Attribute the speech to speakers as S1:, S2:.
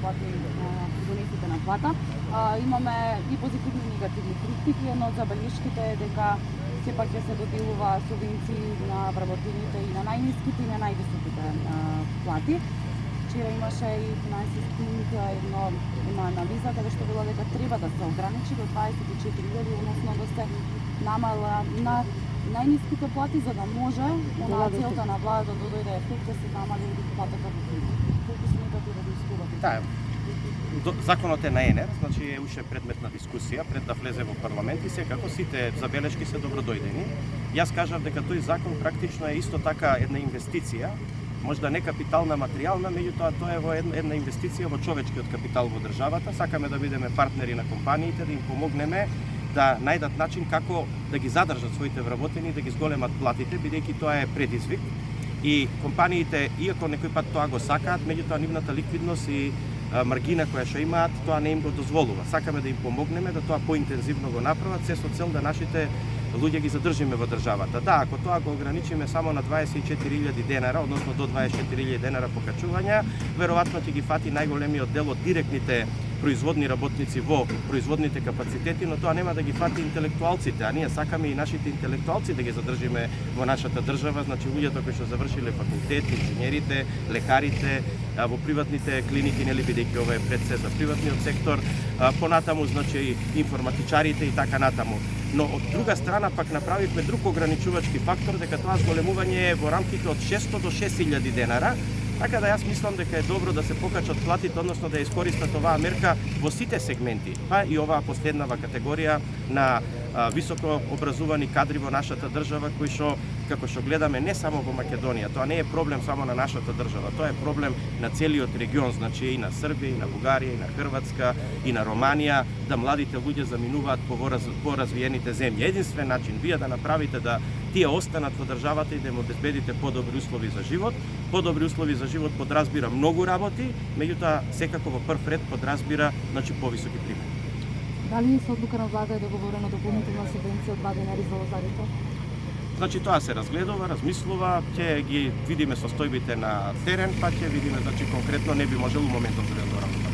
S1: плати донесите на плата. Имаме и позитивни и негативни критики. Едно од забелешките е дека сепак ќе се доделува субвенции на вработените и на најниските и на највисоките плати. Вчера имаше и финансиски една анализа каде што било дека треба да се ограничи до 24.000, односно да се намала на најниските плати, за да може онаа целта на владата да дојде ефект да се намали платата во приходи. Колку сметате да дискувате?
S2: Да, законот е на ЕНЕР, значи е уште предмет на дискусија пред да влезе во парламент и секако сите забелешки се добродојдени. Јас кажав дека тој закон практично е исто така една инвестиција, можда не капитална, материјална, меѓутоа тоа е во една инвестиција во човечкиот капитал во државата. Сакаме да бидеме партнери на компаниите, да им помогнеме да најдат начин како да ги задржат своите вработени, да ги зголемат платите, бидејќи тоа е предизвик. И компаниите, иако некој пат тоа го сакаат, меѓутоа нивната ликвидност и маргина која што имаат, тоа не им го дозволува. Сакаме да им помогнеме да тоа поинтензивно го направат, се со цел да нашите луѓе ги задржиме во државата. Да, ако тоа го ограничиме само на 24.000 денара, односно до 24.000 денара покачувања, веројатно ќе ги фати најголемиот дел од директните производни работници во производните капацитети, но тоа нема да ги фати интелектуалците, а ние сакаме и нашите интелектуалци да ги задржиме во нашата држава, значи луѓето кои што завршиле факултет, инженерите, лекарите, во приватните клиники, нели, бидејќи ова е пред се за приватниот сектор, понатаму, значи, информатичарите и така натаму. Но од друга страна пак направивме друг ограничувачки фактор, дека тоа зголемување е во рамките од 600 до 6.000 денара. Така да јас мислам дека е добро да се покачат платите, односно да ја искористат оваа мерка во сите сегменти, па и оваа последнава категорија на високо образувани кадри во нашата држава, кои што, како што гледаме, не само во Македонија, тоа не е проблем само на нашата држава, тоа е проблем на целиот регион, значи и на Србија, и на Бугарија, и на Хрватска, и на Романија, да младите луѓе заминуваат по развиените земји. Единствен начин вие да направите да тие останат во државата и да им обезбедите подобри услови за живот. Подобри услови за живот подразбира многу работи, меѓутоа секако во прв ред подразбира, значи, повисоки приходи.
S1: Дали со одлука на влада е договорено дополнителна субвенција од 2 денари за лозарите?
S2: Значи тоа се разгледува, размислува, ќе ги видиме состојбите на терен, па ќе видиме, значи конкретно не би можело моментот да ви одговорам.